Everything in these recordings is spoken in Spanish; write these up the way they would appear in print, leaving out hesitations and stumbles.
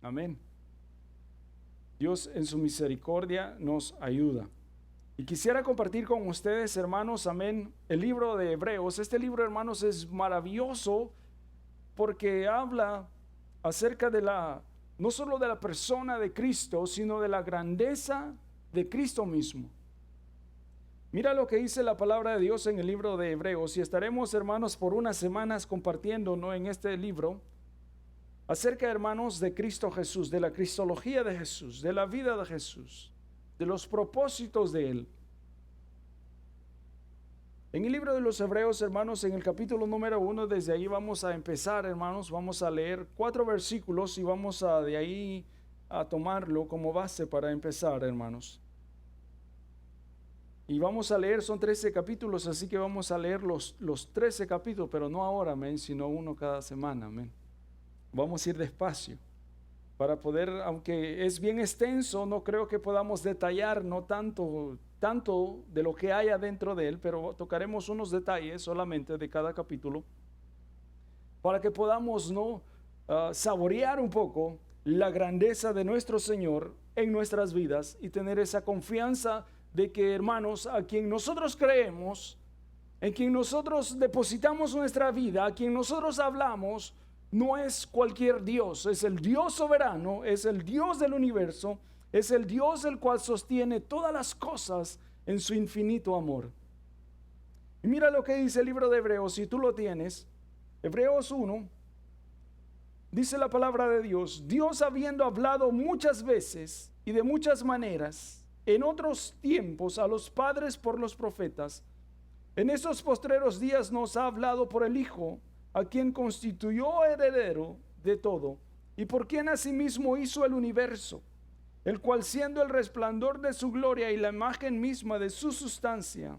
Amén. Dios en su misericordia nos ayuda. Y quisiera compartir con ustedes, hermanos, amén, el libro de Hebreos. Este libro, hermanos, es maravilloso porque habla acerca de no solo de la persona de Cristo, sino de la grandeza de Cristo mismo. Mira lo que dice la palabra de Dios en el libro de Hebreos, y estaremos, hermanos, por unas semanas compartiendo, ¿no?, en este libro acerca, hermanos, de Cristo Jesús, de la cristología de Jesús, de la vida de Jesús, de los propósitos de Él. En el libro de los Hebreos, hermanos, en el capítulo número 1, desde ahí vamos a empezar, hermanos, vamos a leer 4 versículos y vamos de ahí a tomarlo como base para empezar, hermanos. Y vamos a leer, son 13 capítulos, así que vamos a leer los 13 capítulos, pero no ahora, amén, sino uno cada semana, amén. Vamos a ir despacio para poder, aunque es bien extenso, no creo que podamos detallar no tanto de lo que hay adentro de él, pero tocaremos unos detalles solamente de cada capítulo para que podamos saborear un poco la grandeza de nuestro Señor en nuestras vidas y tener esa confianza de que, hermanos, a quien nosotros creemos, en quien nosotros depositamos nuestra vida, a quien nosotros hablamos, no es cualquier Dios, es el Dios soberano, es el Dios del universo, es el Dios el cual sostiene todas las cosas en su infinito amor. Y mira lo que dice el libro de Hebreos, si tú lo tienes, Hebreos 1, dice la palabra de Dios: Dios, habiendo hablado muchas veces y de muchas maneras en otros tiempos a los padres por los profetas, en estos postreros días nos ha hablado por el Hijo, a quien constituyó heredero de todo, y por quien asimismo hizo el universo, el cual, siendo el resplandor de su gloria y la imagen misma de su sustancia,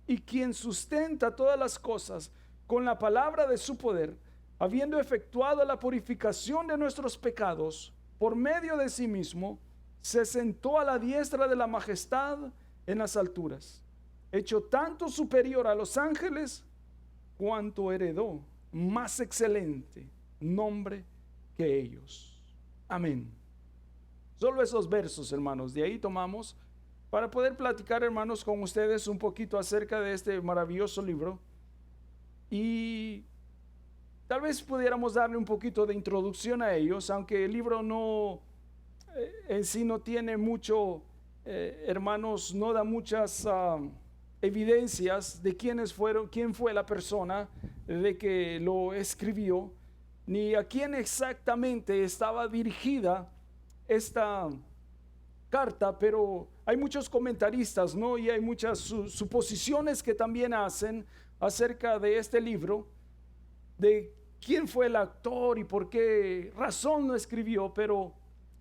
y quien sustenta todas las cosas con la palabra de su poder, habiendo efectuado la purificación de nuestros pecados por medio de sí mismo, se sentó a la diestra de la majestad en las alturas, hecho tanto superior a los ángeles, cuanto heredó más excelente nombre que ellos. Amén. Solo esos versos, hermanos, de ahí tomamos para poder platicar, hermanos, con ustedes un poquito acerca de este maravilloso libro, y tal vez pudiéramos darle un poquito de introducción a ellos, aunque el libro en sí no tiene mucho, hermanos, no da muchas evidencias de quién fue la persona de que lo escribió, ni a quién exactamente estaba dirigida esta carta, pero hay muchos comentaristas, ¿no? Y hay muchas suposiciones que también hacen acerca de este libro, de quién fue el autor y por qué razón lo escribió, pero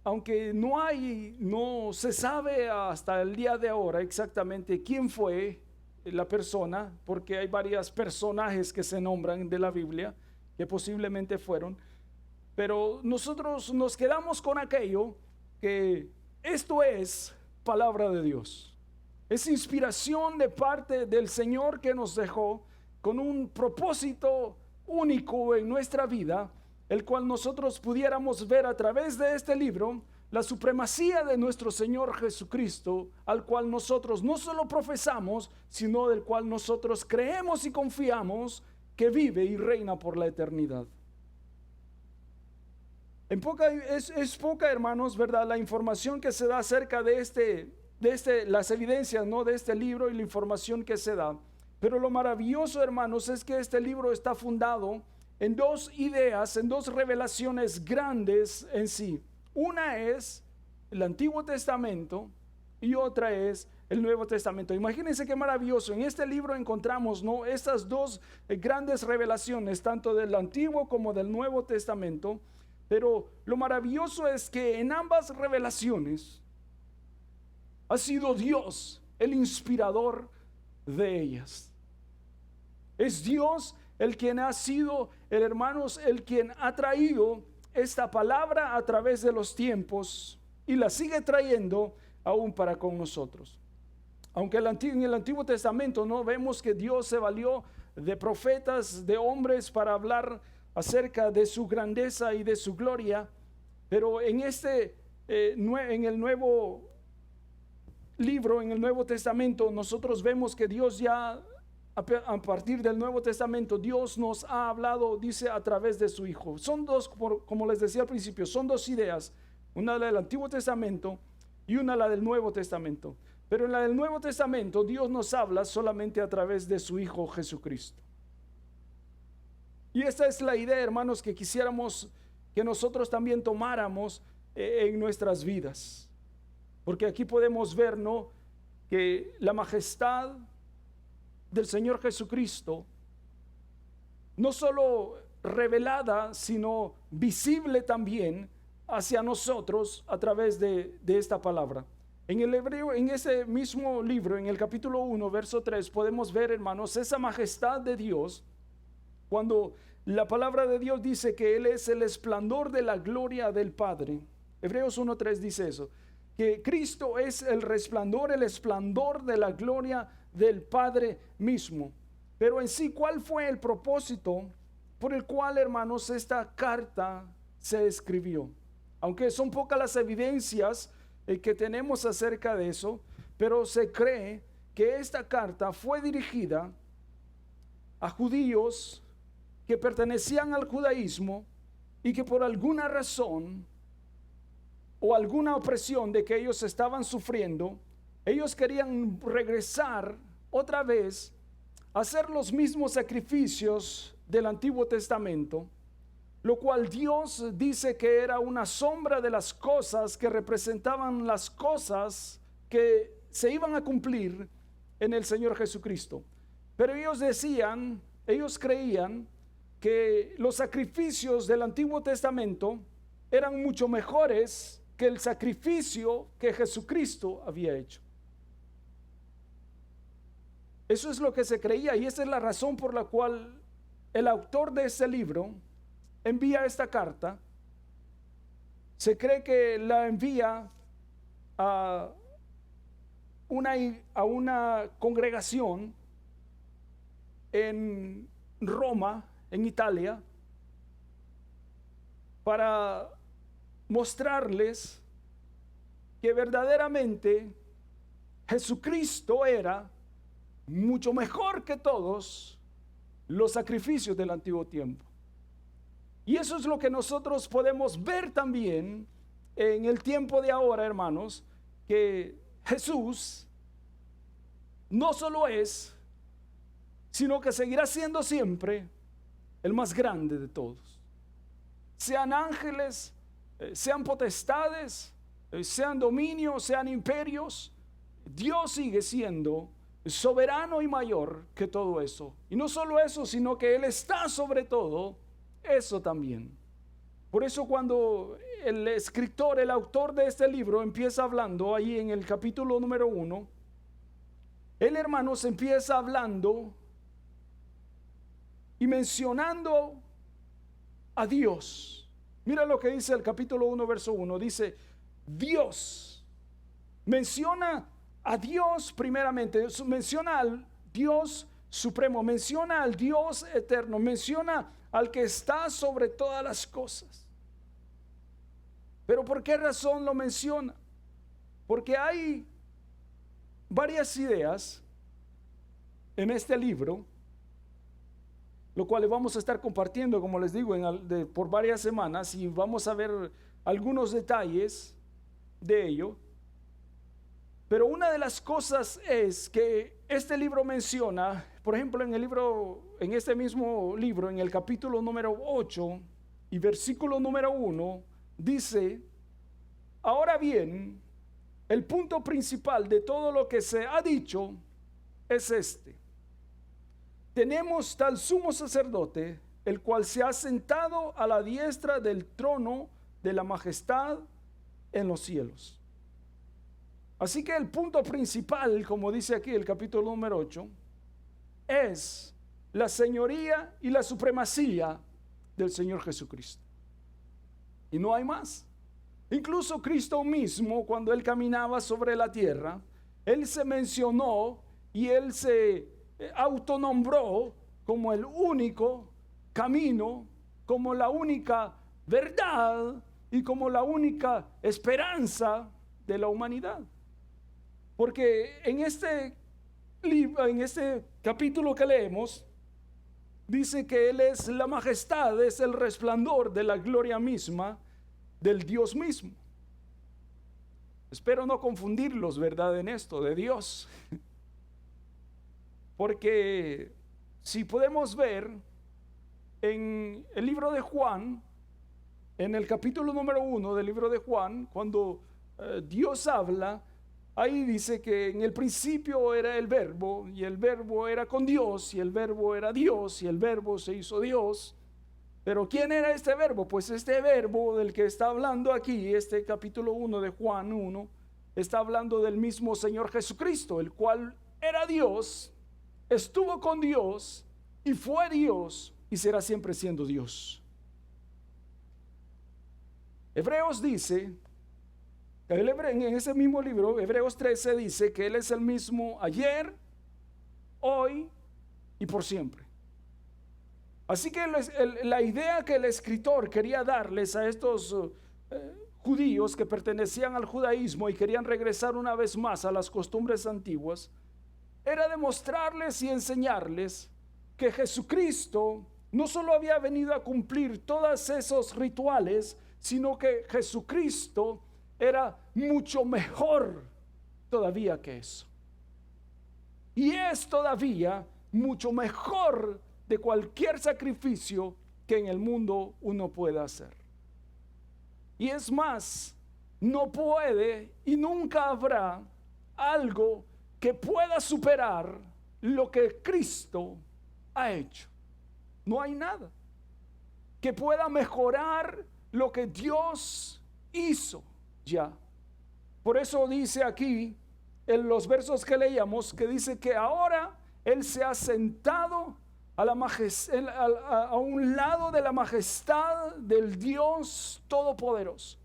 aunque no se sabe hasta el día de ahora exactamente quién fue la persona, porque hay varios personajes que se nombran de la Biblia que posiblemente fueron, pero nosotros nos quedamos con aquello que esto es palabra de Dios, es inspiración de parte del Señor que nos dejó con un propósito único en nuestra vida, el cual nosotros pudiéramos ver a través de este libro la supremacía de nuestro Señor Jesucristo, al cual nosotros no solo profesamos, sino del cual nosotros creemos y confiamos que vive y reina por la eternidad. Es poca, hermanos, ¿verdad?, la información que se da acerca de las evidencias, ¿no?, de este libro y la información que se da. Pero lo maravilloso, hermanos, es que este libro está fundado en 2 ideas, en 2 revelaciones grandes en sí. Una es el Antiguo Testamento y otra es el Nuevo Testamento. Imagínense qué maravilloso. En este libro encontramos, ¿no?, estas 2 grandes revelaciones, tanto del Antiguo como del Nuevo Testamento. Pero lo maravilloso es que en ambas revelaciones ha sido Dios el inspirador de ellas. Es Dios el quien ha sido, hermanos, el quien ha traído esta palabra a través de los tiempos y la sigue trayendo aún para con nosotros. Aunque en el Antiguo Testamento no vemos que Dios se valió de profetas, de hombres para hablar acerca de su grandeza y de su gloria, Pero en en el nuevo libro, en el Nuevo Testamento, nosotros vemos que Dios ya, a partir del Nuevo Testamento, Dios nos ha hablado, dice, a través de su Hijo. Son dos, como les decía al principio, son dos ideas, una la del Antiguo Testamento y una la del Nuevo Testamento. Pero en la del Nuevo Testamento, Dios nos habla solamente a través de su Hijo Jesucristo. Y esta es la idea, hermanos, que quisiéramos que nosotros también tomáramos en nuestras vidas. Porque aquí podemos ver, ¿no?, que la majestad del Señor Jesucristo, no solo revelada, sino visible también hacia nosotros a través de esta palabra. En el hebreo, en ese mismo libro, en el capítulo 1, verso 3, podemos ver, hermanos, esa majestad de Dios, cuando la palabra de Dios dice que Él es el esplendor de la gloria del Padre. Hebreos 1:3 dice eso, que Cristo es el resplandor, el esplendor de la gloria del Padre mismo. Pero en sí, ¿cuál fue el propósito por el cual, hermanos, esta carta se escribió? Aunque son pocas las evidencias que tenemos acerca de eso, pero se cree que esta carta fue dirigida a judíos que pertenecían al judaísmo y que por alguna razón o alguna opresión de que ellos estaban sufriendo, ellos querían regresar otra vez a hacer los mismos sacrificios del Antiguo Testamento, lo cual Dios dice que era una sombra de las cosas que representaban las cosas que se iban a cumplir en el Señor Jesucristo. Pero ellos creían que los sacrificios del Antiguo Testamento eran mucho mejores que el sacrificio que Jesucristo había hecho. Eso es lo que se creía, y esa es la razón por la cual el autor de este libro envía esta carta. Se cree que la envía a una congregación en Roma, en Italia, para mostrarles que verdaderamente Jesucristo era mucho mejor que todos los sacrificios del antiguo tiempo. Y eso es lo que nosotros podemos ver también en el tiempo de ahora, hermanos, que Jesús no solo es, sino que seguirá siendo siempre el más grande de todos. Sean ángeles, sean potestades, sean dominios, sean imperios, Dios sigue siendo soberano y mayor que todo eso. Y no solo eso, sino que Él está sobre todo eso también. Por eso cuando el escritor, el autor de este libro empieza hablando ahí en el capítulo número 1, él, hermanos, empieza hablando y mencionando a Dios. Mira lo que dice el capítulo 1, verso 1. Dice, Dios. Menciona a Dios primeramente. Menciona al Dios supremo. Menciona al Dios eterno. Menciona al que está sobre todas las cosas. Pero ¿por qué razón lo menciona? Porque hay varias ideas en este libro, lo cual le vamos a estar compartiendo, como les digo, por varias semanas, y vamos a ver algunos detalles de ello. Pero una de las cosas es que este libro menciona, por ejemplo, en este mismo libro, en el capítulo número 8 y versículo número 1, dice, ahora bien, el punto principal de todo lo que se ha dicho es este. Tenemos tal sumo sacerdote, el cual se ha sentado a la diestra del trono de la majestad en los cielos. Así que el punto principal, como dice aquí el capítulo número 8, es la señoría y la supremacía del Señor Jesucristo. Y no hay más. Incluso Cristo mismo, cuando Él caminaba sobre la tierra, Él se mencionó y Él se autonombró como el único camino, como la única verdad y como la única esperanza de la humanidad. Porque en este libro, en este capítulo que leemos, dice que Él es la majestad, es el resplandor de la gloria misma del Dios mismo. Espero no confundirlos, ¿verdad? En esto de Dios. Porque si podemos ver en el libro de Juan, en el capítulo número 1 del libro de Juan, cuando Dios habla, ahí dice que en el principio era el verbo, y el verbo era con Dios, y el verbo era Dios, y el verbo se hizo Dios. Pero ¿quién era este verbo? Pues este verbo del que está hablando aquí, este capítulo 1 de Juan 1, está hablando del mismo Señor Jesucristo, el cual era Dios, estuvo con Dios y fue Dios y será siempre siendo Dios. Hebreos dice, en ese mismo libro, Hebreos 13 dice que Él es el mismo ayer, hoy y por siempre. Así que la idea que el escritor quería darles a estos judíos que pertenecían al judaísmo y querían regresar una vez más a las costumbres antiguas, era demostrarles y enseñarles que Jesucristo no solo había venido a cumplir todos esos rituales, sino que Jesucristo era mucho mejor todavía que eso. Y es todavía mucho mejor de cualquier sacrificio que en el mundo uno pueda hacer. Y es más, no puede y nunca habrá algo que pueda superar lo que Cristo ha hecho. No hay nada que pueda mejorar lo que Dios hizo ya. Por eso dice aquí en los versos que leíamos, que dice que ahora Él se ha sentado a un lado de la majestad del Dios Todopoderoso.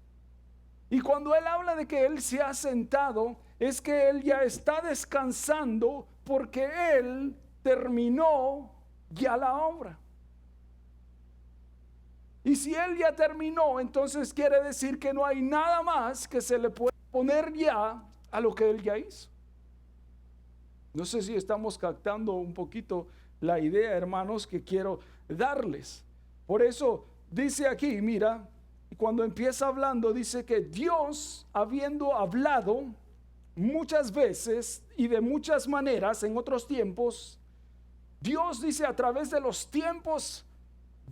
Y cuando Él habla de que Él se ha sentado, es que Él ya está descansando porque Él terminó ya la obra. Y si Él ya terminó, entonces quiere decir que no hay nada más que se le pueda poner ya a lo que Él ya hizo. No sé si estamos captando un poquito la idea, hermanos, que quiero darles. Por eso dice aquí, mira, cuando empieza hablando, dice que Dios, habiendo hablado muchas veces y de muchas maneras en otros tiempos, Dios dice a través de los tiempos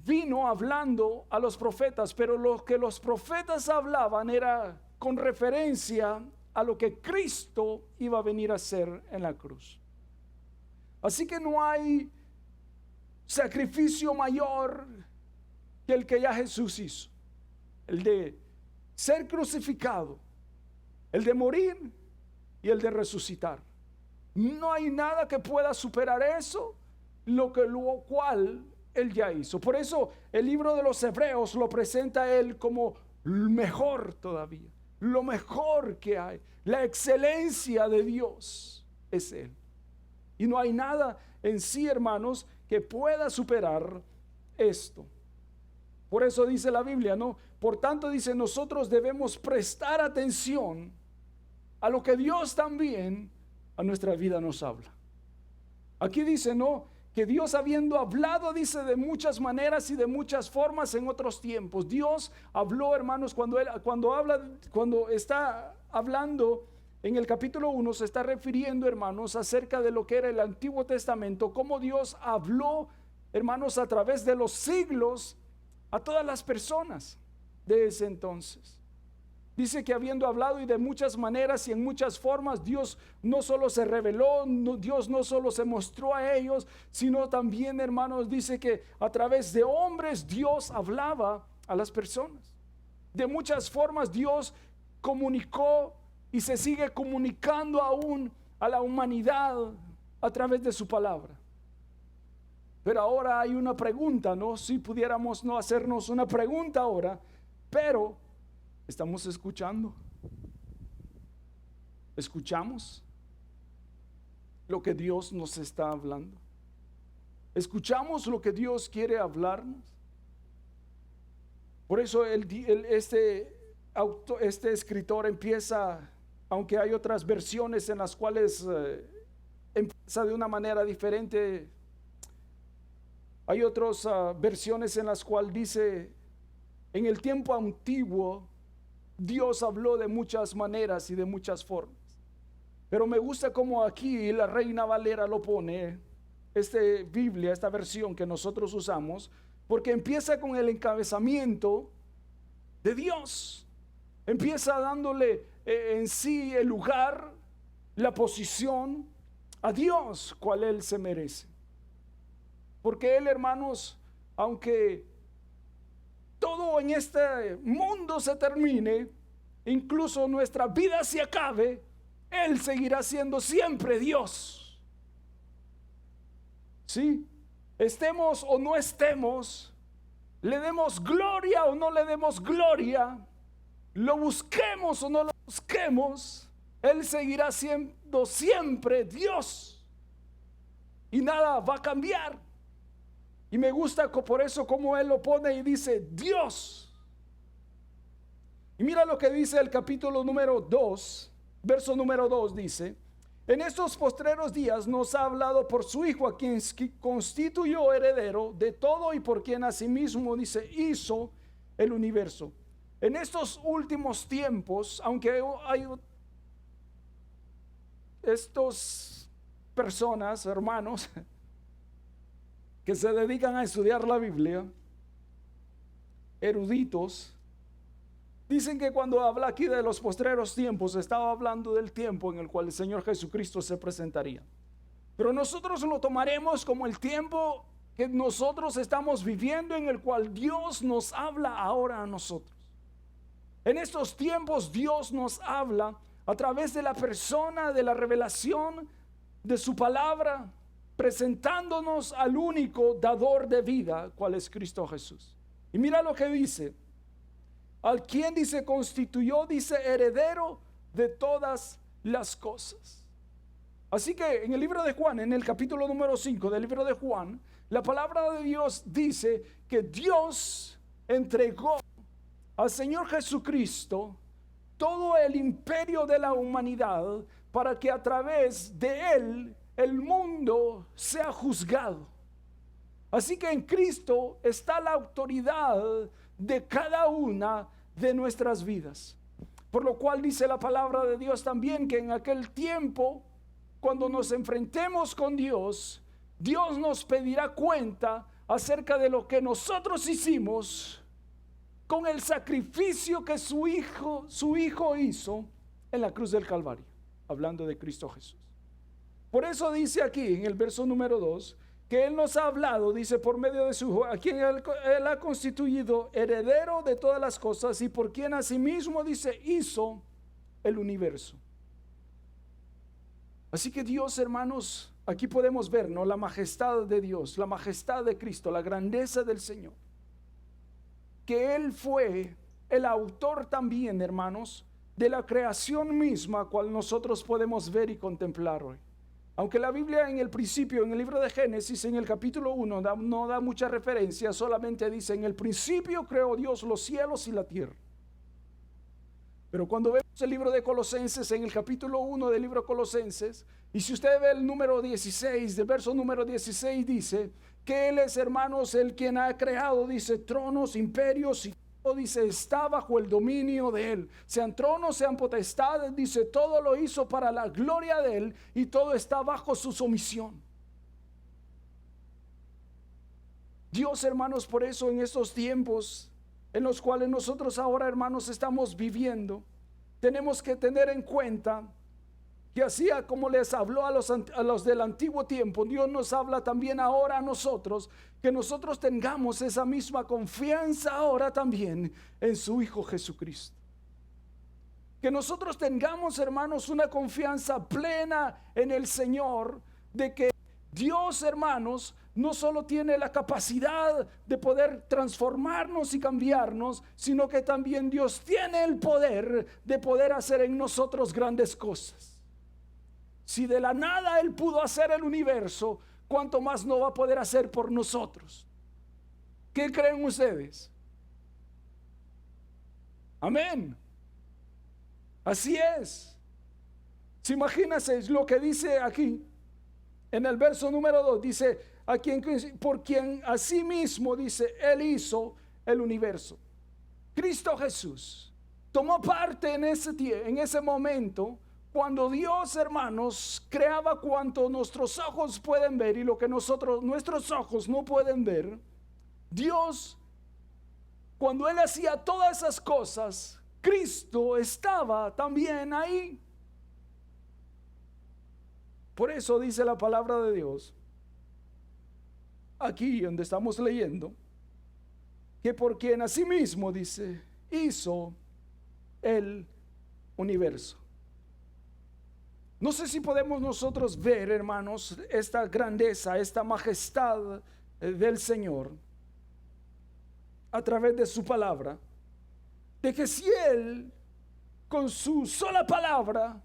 vino hablando a los profetas, pero lo que los profetas hablaban era con referencia a lo que Cristo iba a venir a hacer en la cruz. Así que no hay sacrificio mayor que el que ya Jesús hizo, el de ser crucificado, el de morir y el de resucitar. No hay nada que pueda superar eso, lo cual Él ya hizo. Por eso el libro de los Hebreos lo presenta a Él como mejor todavía, lo mejor que hay, la excelencia de Dios es Él. Y no hay nada en sí, hermanos, que pueda superar esto. Por eso dice la Biblia, ¿no? Por tanto dice, nosotros debemos prestar atención a lo que Dios también a nuestra vida nos habla. Aquí dice, ¿no? Que Dios habiendo hablado, dice, de muchas maneras y de muchas formas en otros tiempos. Dios habló, hermanos, cuando está hablando en el capítulo 1, se está refiriendo, hermanos, acerca de lo que era el Antiguo Testamento, cómo Dios habló, hermanos, a través de los siglos a todas las personas de ese entonces. Dice que habiendo hablado y de muchas maneras y en muchas formas, Dios no solo se reveló, Dios no solo se mostró a ellos, sino también, hermanos, dice que a través de hombres Dios hablaba a las personas. De muchas formas Dios comunicó y se sigue comunicando aún a la humanidad a través de su palabra. Pero ahora hay una pregunta, ¿no? Si pudiéramos no hacernos una pregunta ahora, pero ¿estamos escuchando? ¿Escuchamos lo que Dios nos está hablando? ¿Escuchamos lo que Dios quiere hablarnos? Por eso este escritor empieza, aunque hay otras versiones en las cuales empieza de una manera diferente, hay otras versiones en las cuales dice, en el tiempo antiguo, Dios habló de muchas maneras y de muchas formas. Pero me gusta como aquí la Reina Valera lo pone, Biblia, esta versión que nosotros usamos, porque empieza con el encabezamiento de Dios. Empieza dándole en sí el lugar, la posición a Dios, cual Él se merece. Porque Él, hermanos, aunque todo en este mundo se termine, incluso nuestra vida se acabe, Él seguirá siendo siempre Dios. ¿Sí? Estemos o no estemos, le demos gloria o no le demos gloria, lo busquemos o no lo busquemos, Él seguirá siendo siempre Dios. Y nada va a cambiar. Y me gusta por eso como Él lo pone y dice Dios. Y mira lo que dice el capítulo número 2, verso número 2 dice: en estos postreros días nos ha hablado por su Hijo, a quien constituyó heredero de todo y por quien asimismo, dice, hizo el universo. En estos últimos tiempos, aunque hay estas personas, hermanos, que se dedican a estudiar la Biblia, eruditos, dicen que cuando habla aquí de los postreros tiempos, estaba hablando del tiempo en el cual el Señor Jesucristo se presentaría. Pero nosotros lo tomaremos como el tiempo que nosotros estamos viviendo, en el cual Dios nos habla ahora a nosotros. En estos tiempos Dios nos habla a través de la persona, de la revelación de su palabra, presentándonos al único dador de vida, cual es Cristo Jesús. Y mira lo que dice: al quien, dice, constituyó, dice, heredero de todas las cosas. Así que en el libro de Juan, en el capítulo número 5 del libro de Juan, la palabra de Dios dice que Dios entregó al Señor Jesucristo todo el imperio de la humanidad para que a través de Él el mundo sea juzgado. Así que en Cristo está la autoridad de cada una de nuestras vidas. Por lo cual dice la palabra de Dios también que en aquel tiempo, cuando nos enfrentemos con Dios, Dios nos pedirá cuenta acerca de lo que nosotros hicimos con el sacrificio que su hijo hizo en la cruz del Calvario, hablando de Cristo Jesús. Por eso dice aquí en el verso número 2 que Él nos ha hablado, dice, por medio de su Hijo, a quien él ha constituido heredero de todas las cosas y por quien asimismo, dice, hizo el universo. Así que Dios, hermanos, aquí podemos ver, ¿no?, la majestad de Dios, la majestad de Cristo, la grandeza del Señor. Que Él fue el autor también, hermanos, de la creación misma, cual nosotros podemos ver y contemplar hoy. Aunque la Biblia en el principio, en el libro de Génesis, en el capítulo 1, no da mucha referencia, solamente dice, en el principio creó Dios los cielos y la tierra. Pero cuando vemos el libro de Colosenses, en el capítulo 1 del libro de Colosenses, y si usted ve el número 16, del verso número 16, dice que Él es, hermanos, el quien ha creado, dice, tronos, imperios y todo, dice, está bajo el dominio de Él. Sean tronos, sean potestades, dice, todo lo hizo para la gloria de Él y todo está bajo su sumisión. Dios, hermanos, por eso en estos tiempos en los cuales nosotros ahora, hermanos, estamos viviendo, tenemos que tener en cuenta que así como les habló a los del antiguo tiempo, Dios nos habla también ahora a nosotros, que nosotros tengamos esa misma confianza ahora también en su Hijo Jesucristo. Que nosotros tengamos, hermanos, una confianza plena en el Señor, de que Dios, hermanos, no solo tiene la capacidad de poder transformarnos y cambiarnos, sino que también Dios tiene el poder de poder hacer en nosotros grandes cosas. Si de la nada Él pudo hacer el universo, ¿cuánto más no va a poder hacer por nosotros? ¿Qué creen ustedes? Amén. Así es. Si imagínense lo que dice aquí en el verso número 2, dice, por quien asimismo, dice, Él hizo el universo. Cristo Jesús tomó parte en ese momento, cuando Dios, hermanos, creaba cuanto nuestros ojos pueden ver y lo que nuestros ojos no pueden ver. Dios, cuando Él hacía todas esas cosas, Cristo estaba también ahí. Por eso dice la palabra de Dios, aquí donde estamos leyendo, que por quien asimismo, dice, hizo el universo. No sé si podemos nosotros ver, hermanos, esta grandeza, esta majestad del Señor a través de su palabra, de que si Él, con su sola palabra,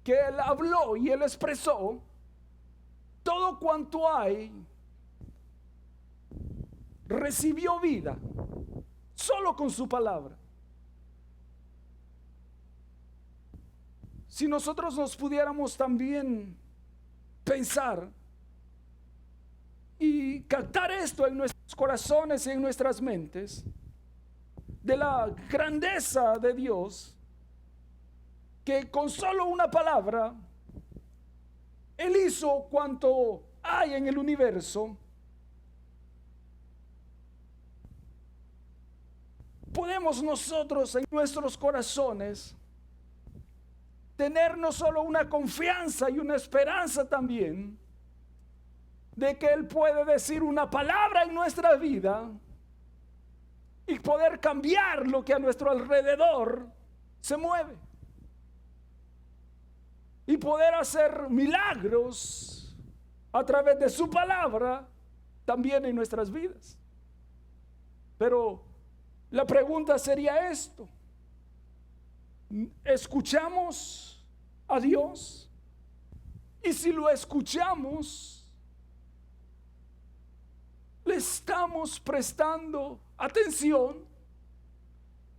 que Él habló y Él expresó, todo cuanto hay, recibió vida, solo con su palabra. Si nosotros nos pudiéramos también pensar y captar esto en nuestros corazones y en nuestras mentes, de la grandeza de Dios, que con solo una palabra Él hizo cuanto hay en el universo, podemos nosotros en nuestros corazones tener no solo una confianza y una esperanza también de que Él puede decir una palabra en nuestra vida y poder cambiar lo que a nuestro alrededor se mueve, y poder hacer milagros a través de su palabra también en nuestras vidas. Pero la pregunta sería esto: ¿escuchamos a Dios? Y si lo escuchamos, ¿le estamos prestando atención?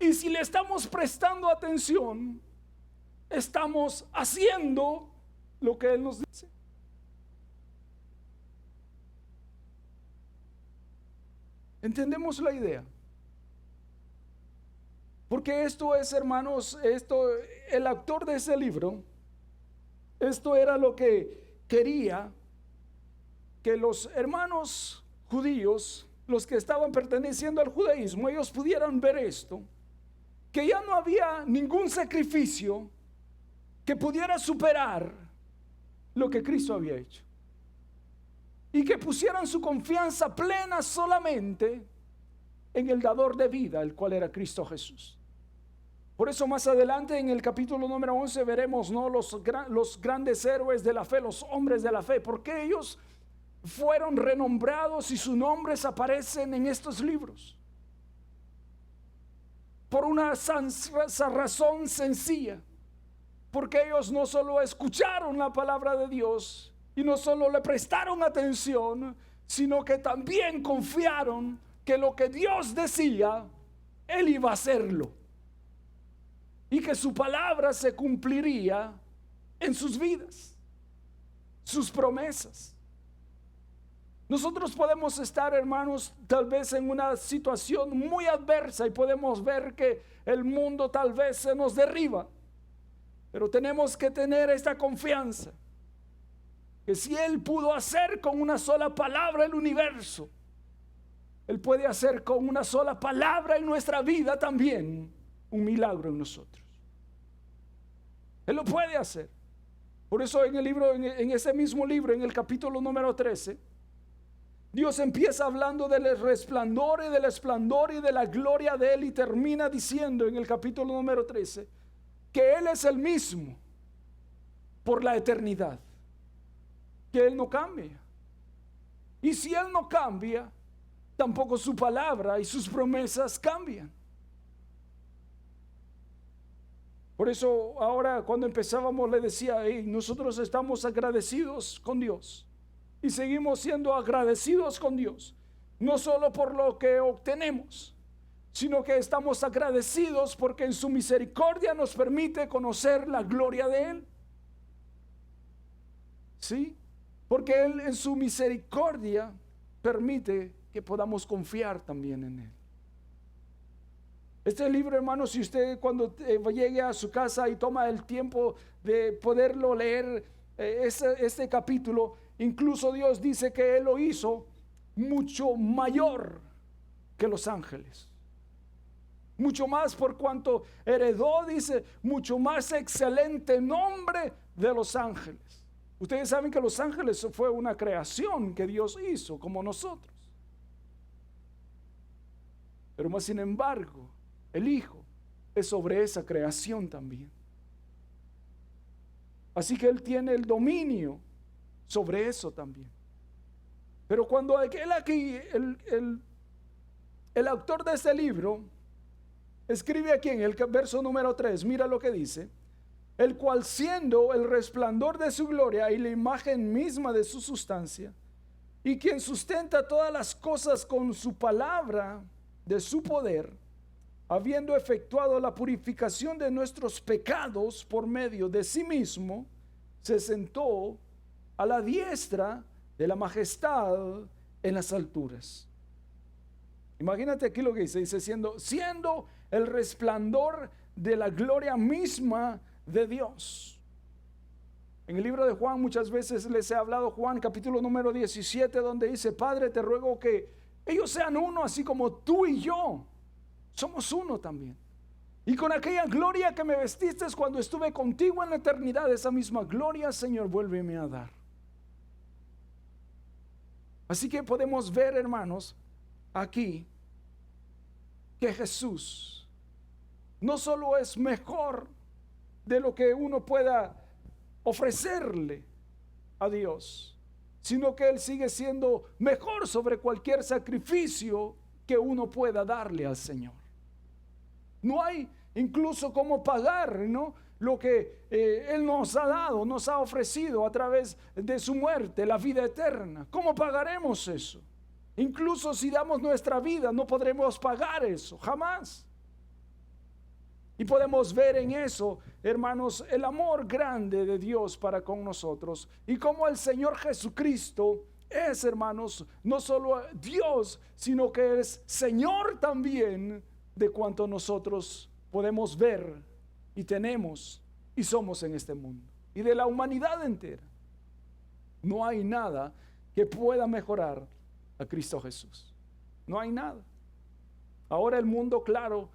Y si le estamos prestando atención, ¿estamos haciendo lo que Él nos dice? ¿Entendemos la idea? Porque esto es, hermanos, el autor de ese libro, esto era lo que quería que los hermanos judíos, los que estaban perteneciendo al judaísmo, ellos pudieran ver esto, que ya no había ningún sacrificio que pudiera superar lo que Cristo había hecho, y que pusieran su confianza plena solamente en el dador de vida, el cual era Cristo Jesús. Por eso más adelante en el capítulo número 11 veremos, ¿no?, los grandes héroes de la fe, los hombres de la fe, porque ellos fueron renombrados y sus nombres aparecen en estos libros. Por una razón sencilla, porque ellos no solo escucharon la palabra de Dios y no solo le prestaron atención, sino que también confiaron que lo que Dios decía, Él iba a hacerlo, y que su palabra se cumpliría en sus vidas, sus promesas. Nosotros podemos estar, hermanos, tal vez en una situación muy adversa y podemos ver que el mundo tal vez se nos derriba, pero tenemos que tener esta confianza, que si Él pudo hacer con una sola palabra el universo, Él puede hacer con una sola palabra en nuestra vida también un milagro en nosotros. Él lo puede hacer. Por eso en el libro, en ese mismo libro, en el capítulo número 13, Dios empieza hablando del resplandor y del esplendor y de la gloria de Él, y termina diciendo en el capítulo número 13 que Él es el mismo por la eternidad, que Él no cambia. Y si Él no cambia, tampoco su palabra y sus promesas cambian. Por eso ahora cuando empezábamos le decía, nosotros estamos agradecidos con Dios y seguimos siendo agradecidos con Dios, no solo por lo que obtenemos, sino que estamos agradecidos porque en su misericordia nos permite conocer la gloria de Él. ¿Sí? Porque Él en su misericordia permite que podamos confiar también en Él. Este libro, hermanos, si usted cuando llegue a su casa y toma el tiempo de poderlo leer, este capítulo, incluso Dios dice que Él lo hizo mucho mayor que los ángeles. Mucho más por cuanto heredó, dice, mucho más excelente nombre de los ángeles. Ustedes saben que los ángeles fue una creación que Dios hizo como nosotros. Pero más sin embargo, el Hijo es sobre esa creación también. Así que Él tiene el dominio sobre eso también. Pero cuando él aquí, el autor de este libro, escribe aquí en el verso número 3, mira lo que dice: el cual siendo el resplandor de su gloria y la imagen misma de su sustancia, y quien sustenta todas las cosas con su palabra de su poder, habiendo efectuado la purificación de nuestros pecados por medio de sí mismo, se sentó a la diestra de la majestad en las alturas. Imagínate aquí lo que dice siendo el resplandor de la gloria misma de Dios. En el libro de Juan muchas veces les he hablado, Juan capítulo número 17, donde dice: Padre, te ruego que ellos sean uno, así como tú y yo somos uno también. Y con aquella gloria que me vestiste cuando estuve contigo en la eternidad, esa misma gloria, Señor, vuélveme a dar. Así que podemos ver, hermanos, aquí que Jesús no solo es mejor de lo que uno pueda ofrecerle a Dios, sino que Él sigue siendo mejor sobre cualquier sacrificio que uno pueda darle al Señor. No hay incluso cómo pagar, ¿no?, lo que Él nos ha dado, nos ha ofrecido a través de su muerte, la vida eterna. ¿Cómo pagaremos eso? Incluso si damos nuestra vida, no podremos pagar eso, jamás. Y podemos ver en eso, hermanos, el amor grande de Dios para con nosotros, y cómo el Señor Jesucristo es, hermanos, no solo Dios, sino que es Señor también de cuanto nosotros podemos ver y tenemos y somos en este mundo, y de la humanidad entera. No hay nada que pueda mejorar a Cristo Jesús. No hay nada. Ahora el mundo, claro,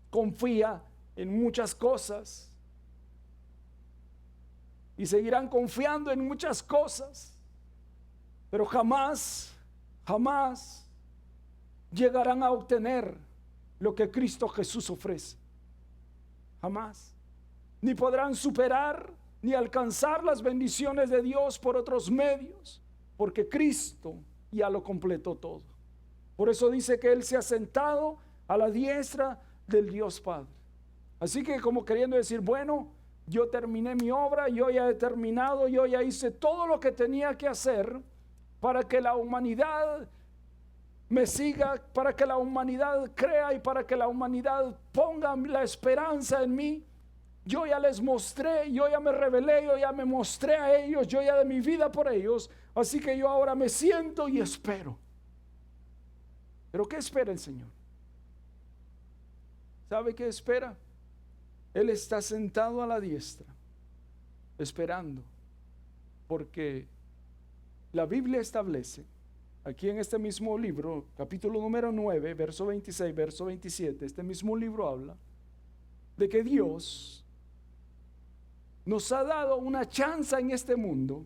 confía en muchas cosas y seguirán confiando en muchas cosas, pero jamás llegarán a obtener lo que Cristo Jesús ofrece. Jamás. Ni podrán superar ni alcanzar las bendiciones de Dios por otros medios, porque Cristo ya lo completó todo. Por eso dice que Él se ha sentado a la diestra del Dios Padre. Así que, como queriendo decir, bueno, yo terminé mi obra, yo ya he terminado, yo ya hice todo lo que tenía que hacer para que la humanidad me siga, para que la humanidad crea y para que la humanidad ponga la esperanza en mí. Yo ya les mostré, yo ya me revelé, yo ya me mostré a ellos, yo ya di mi vida por ellos. Así que yo ahora me siento y espero. ¿Pero qué espera el Señor? ¿Sabe qué espera? Él está sentado a la diestra, esperando, porque la Biblia establece, aquí en este mismo libro, capítulo número 9, verso 26, verso 27, este mismo libro habla de que Dios nos ha dado una chance en este mundo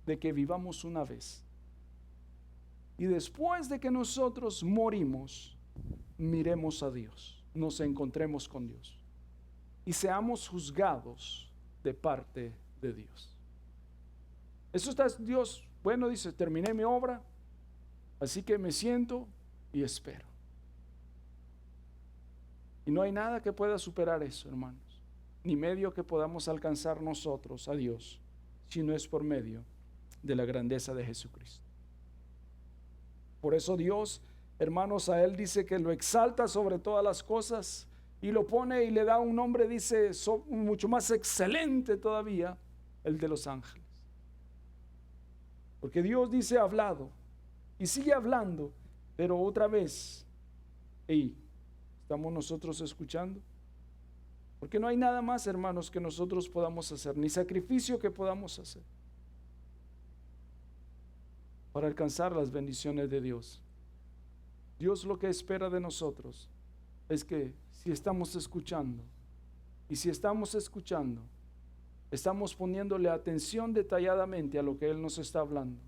de que vivamos una vez. Y después de que nosotros morimos, miremos a Dios, nos encontremos con Dios y seamos juzgados de parte de Dios. Eso está Dios. Bueno, dice, terminé mi obra, así que me siento y espero. Y no hay nada que pueda superar eso, hermanos, ni medio que podamos alcanzar nosotros a Dios, si no es por medio de la grandeza de Jesucristo. Por eso Dios hermanos, a Él dice que lo exalta sobre todas las cosas y lo pone y le da un nombre, dice, mucho más excelente todavía, el de los ángeles. Porque Dios dice ha hablado y sigue hablando, pero otra vez, ¿estamos nosotros escuchando? Porque no hay nada más, hermanos, que nosotros podamos hacer, ni sacrificio que podamos hacer para alcanzar las bendiciones de Dios. Dios lo que espera de nosotros es que si estamos escuchando, y si estamos escuchando, estamos poniéndole atención detalladamente a lo que Él nos está hablando.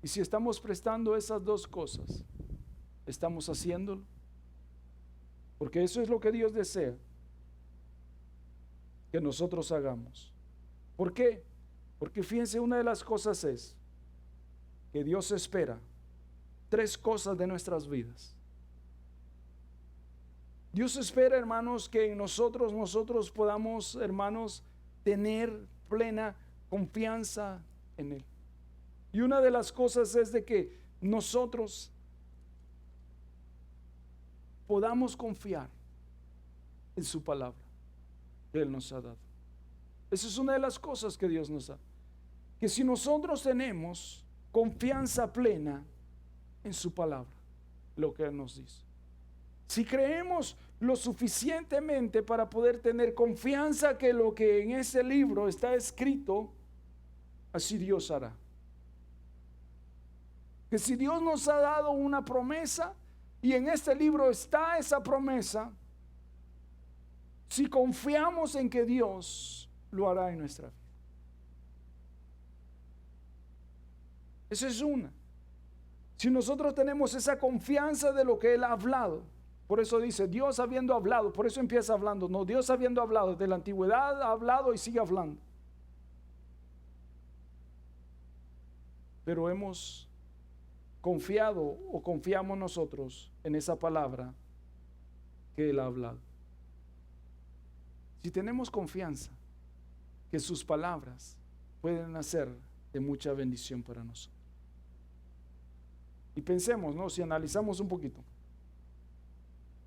Y si estamos prestando esas dos cosas, estamos haciéndolo. Porque eso es lo que Dios desea que nosotros hagamos. ¿Por qué? Porque fíjense, una de las cosas es que Dios espera 3 cosas de nuestras vidas. Dios espera, hermanos, que en nosotros podamos, hermanos, tener plena confianza en Él. Y una de las cosas es de que nosotros podamos confiar en su palabra que Él nos ha dado. Esa es una de las cosas que Dios nos da. Que si nosotros tenemos confianza plena en su palabra, lo que Él nos dice. Si creemos lo suficientemente para poder tener confianza que lo que en ese libro está escrito, así Dios hará. Que si Dios nos ha dado una promesa y en este libro está esa promesa, si confiamos en que Dios lo hará en nuestra vida. Esa es una. Si nosotros tenemos esa confianza de lo que Él ha hablado, por eso dice Dios habiendo hablado, por eso empieza hablando, no, Dios habiendo hablado, desde la antigüedad ha hablado y sigue hablando. Pero hemos confiado o confiamos nosotros en esa palabra que Él ha hablado. Si tenemos confianza que sus palabras pueden hacer de mucha bendición para nosotros. Y pensemos, ¿no? Si analizamos un poquito,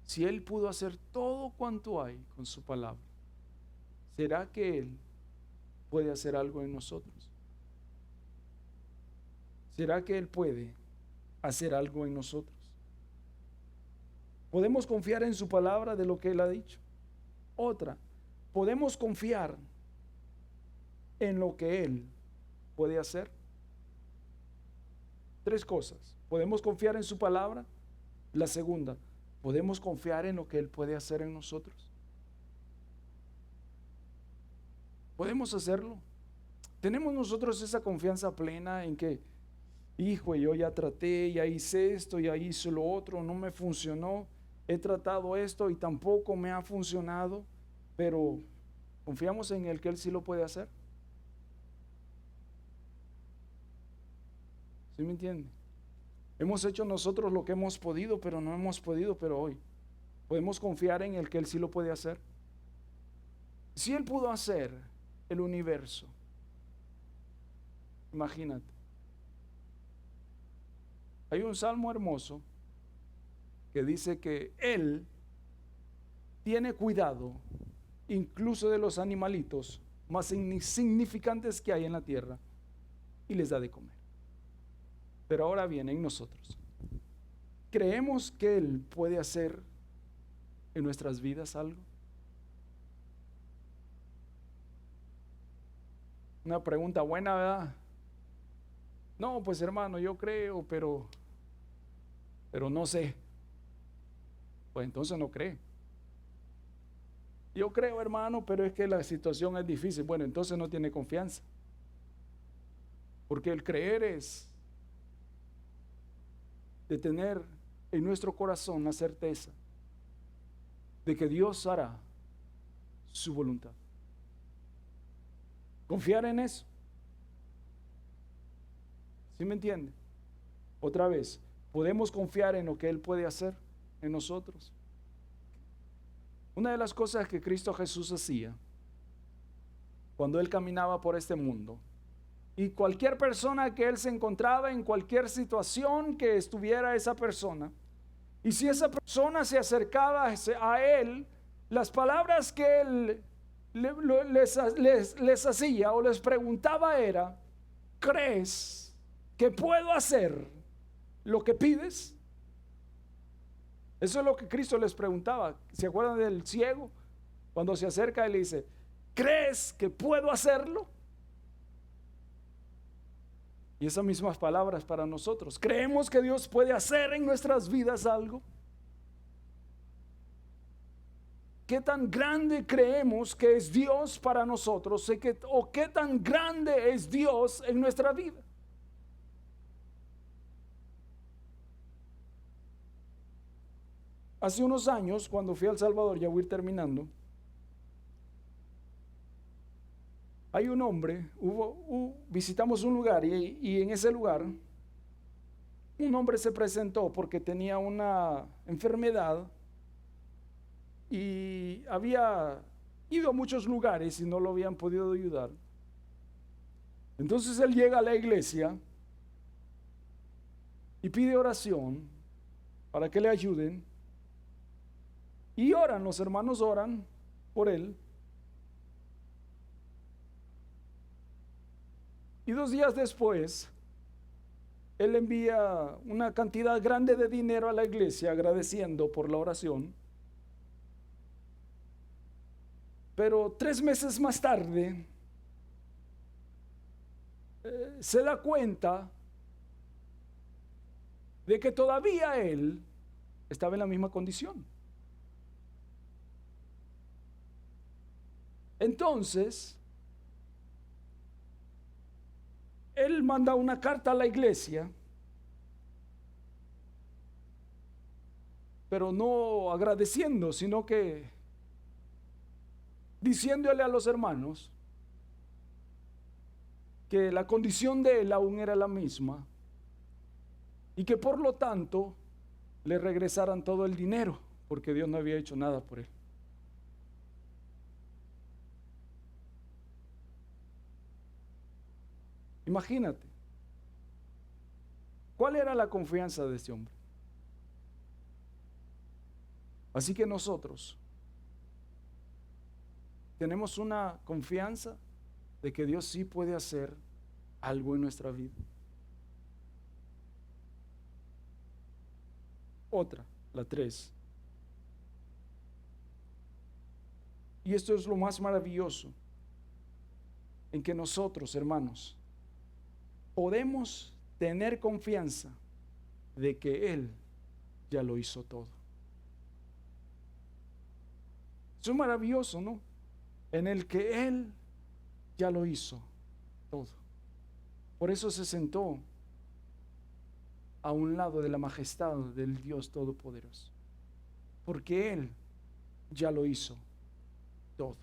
si Él pudo hacer todo cuanto hay con su palabra, ¿será que Él puede hacer algo en nosotros? ¿Será que Él puede hacer algo en nosotros? ¿Podemos confiar en su palabra de lo que Él ha dicho? Otra, ¿podemos confiar en lo que Él puede hacer? 3 cosas. ¿Podemos confiar en su palabra? La segunda, ¿podemos confiar en lo que Él puede hacer en nosotros? ¿Podemos hacerlo? ¿Tenemos nosotros esa confianza plena en que, hijo, yo ya traté, ya hice esto, ya hice lo otro, no me funcionó, he tratado esto y tampoco me ha funcionado, pero confiamos en el que Él sí lo puede hacer? ¿Sí me entiende? Hemos hecho nosotros lo que hemos podido, pero no hemos podido, pero hoy podemos confiar en el que Él sí lo puede hacer. Si Él pudo hacer el universo, imagínate. Hay un salmo hermoso que dice que Él tiene cuidado incluso de los animalitos más insignificantes que hay en la tierra y les da de comer. Pero ahora viene en nosotros. ¿Creemos que Él puede hacer en nuestras vidas algo? Una pregunta buena, ¿verdad? No, pues hermano, yo creo, pero no sé. Pues entonces no cree. Yo creo, hermano, pero es que la situación es difícil. Bueno, entonces no tiene confianza. Porque el creer es de tener en nuestro corazón la certeza de que Dios hará su voluntad. Confiar en eso. ¿Sí me entiende? Otra vez, podemos confiar en lo que Él puede hacer en nosotros. Una de las cosas que Cristo Jesús hacía cuando Él caminaba por este mundo y cualquier persona que él se encontraba, en cualquier situación que estuviera esa persona, y si esa persona se acercaba a él, las palabras que él les hacía o les preguntaba era: ¿crees que puedo hacer lo que pides? Eso es lo que Cristo les preguntaba. ¿Se acuerdan del ciego? Cuando se acerca él le dice: ¿crees que puedo hacerlo? Y esas mismas palabras para nosotros. ¿Creemos que Dios puede hacer en nuestras vidas algo? ¿Qué tan grande creemos que es Dios para nosotros? ¿O qué tan grande es Dios en nuestra vida? Hace unos años, cuando fui a El Salvador, ya voy a ir terminando, hay un hombre, visitamos un lugar y en ese lugar un hombre se presentó porque tenía una enfermedad y había ido a muchos lugares y no lo habían podido ayudar. Entonces él llega a la iglesia y pide oración para que le ayuden, y oran, los hermanos oran por él. Y 2 días después, él envía una cantidad grande de dinero a la iglesia agradeciendo por la oración. Pero 3 meses más tarde, se da cuenta de que todavía él estaba en la misma condición. Entonces, él manda una carta a la iglesia, pero no agradeciendo, sino que diciéndole a los hermanos que la condición de él aún era la misma y que por lo tanto le regresaran todo el dinero, porque Dios no había hecho nada por él. Imagínate, ¿cuál era la confianza de este hombre? Así que nosotros tenemos una confianza de que Dios sí puede hacer algo en nuestra vida. Otra, la 3. Y esto es lo más maravilloso, en que nosotros, hermanos, podemos tener confianza de que Él ya lo hizo todo. Eso es maravilloso, ¿no? En el que Él ya lo hizo todo. Por eso se sentó a un lado de la majestad del Dios Todopoderoso, porque Él ya lo hizo todo.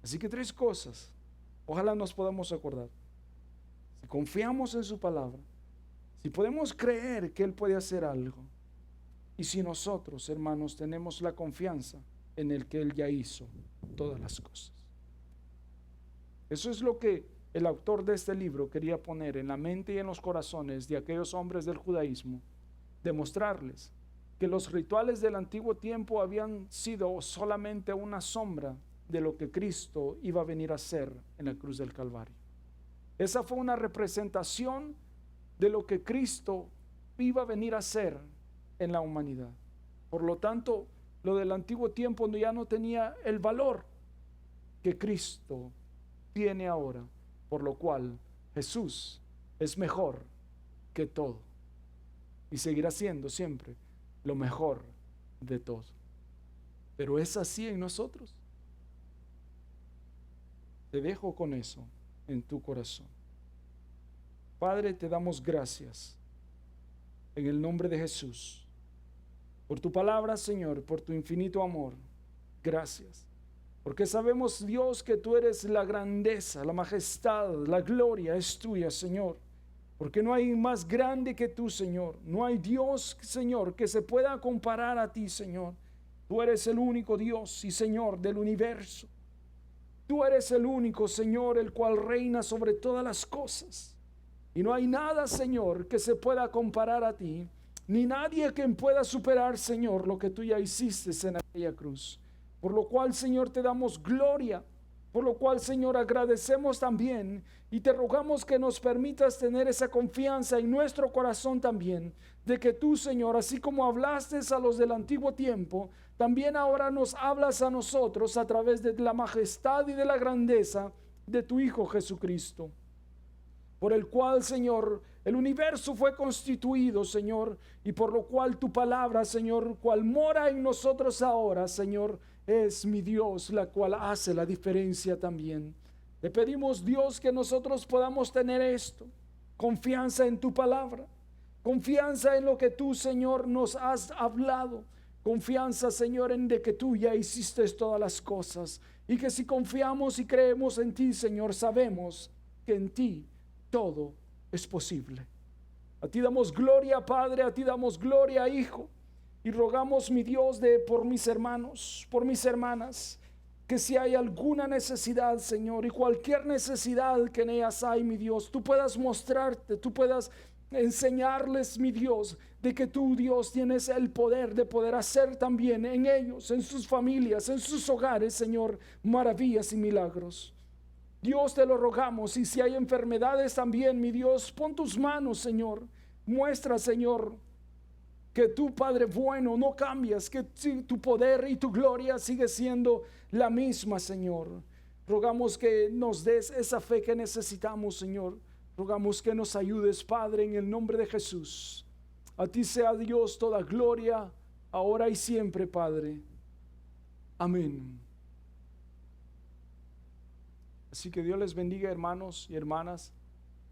Así que 3 cosas, ojalá nos podamos acordar. Si confiamos en su palabra, si podemos creer que Él puede hacer algo, y si nosotros, hermanos, tenemos la confianza en el que Él ya hizo todas las cosas. Eso es lo que el autor de este libro quería poner en la mente y en los corazones de aquellos hombres del judaísmo, demostrarles que los rituales del antiguo tiempo habían sido solamente una sombra de lo que Cristo iba a venir a hacer en la cruz del Calvario. Esa fue una representación de lo que Cristo iba a venir a hacer en la humanidad. Por lo tanto, lo del antiguo tiempo ya no tenía el valor que Cristo tiene ahora, por lo cual Jesús es mejor que todo y seguirá siendo siempre lo mejor de todo. Pero es así en nosotros. Te dejo con eso en tu corazón. Padre, te damos gracias en el nombre de Jesús por tu palabra, Señor, por tu infinito amor. Gracias, porque sabemos, Dios, que tú eres la grandeza, la majestad, la gloria es tuya, Señor, porque no hay más grande que tú, Señor. No hay Dios, Señor, que se pueda comparar a ti, Señor. Tú eres el único Dios y Señor del universo. Tú eres el único, Señor, el cual reina sobre todas las cosas. Y no hay nada, Señor, que se pueda comparar a ti, ni nadie que pueda superar, Señor, lo que tú ya hiciste en aquella cruz. Por lo cual, Señor, te damos gloria. Por lo cual, Señor, agradecemos también y te rogamos que nos permitas tener esa confianza en nuestro corazón también, de que tú, Señor, así como hablaste a los del antiguo tiempo, también ahora nos hablas a nosotros a través de la majestad y de la grandeza de tu Hijo Jesucristo, por el cual, Señor, el universo fue constituido, Señor, y por lo cual tu palabra, Señor, cual mora en nosotros ahora, Señor, es mi Dios, la cual hace la diferencia también. Te pedimos, Dios, que nosotros podamos tener esto, confianza en tu palabra, confianza en lo que tú, Señor, nos has hablado, confianza, Señor, en de que tú ya hiciste todas las cosas, y que si confiamos y creemos en ti, Señor, sabemos que en ti todo es posible. A ti damos gloria, Padre, a ti damos gloria, Hijo, y rogamos, mi Dios, por mis hermanos, por mis hermanas, que si hay alguna necesidad, Señor, y cualquier necesidad que en ellas hay, mi Dios, tú puedas mostrarte, tú puedas enseñarles, mi Dios, de que tú, Dios, tienes el poder de poder hacer también en ellos, en sus familias, en sus hogares, Señor, maravillas y milagros. Dios, te lo rogamos, y si hay enfermedades también, mi Dios, pon tus manos, Señor, muestra, Señor, que tú, Padre bueno, no cambias, que tu poder y tu gloria sigue siendo la misma, Señor. Rogamos que nos des esa fe que necesitamos, Señor. Rogamos que nos ayudes, Padre, en el nombre de Jesús. A ti sea, Dios, toda gloria, ahora y siempre, Padre. Amén. Así que Dios les bendiga, hermanos y hermanas.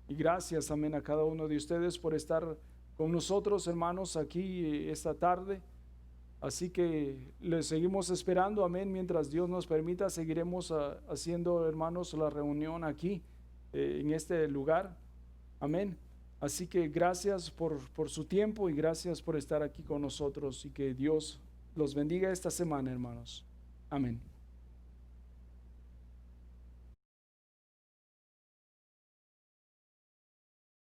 Y gracias, amén, a cada uno de ustedes por estar con nosotros, hermanos, aquí esta tarde. Así que les seguimos esperando, amén, mientras Dios nos permita, seguiremos haciendo, hermanos, la reunión aquí, en este lugar, amén. Así que gracias por su tiempo y gracias por estar aquí con nosotros, y que Dios los bendiga esta semana, hermanos. Amén.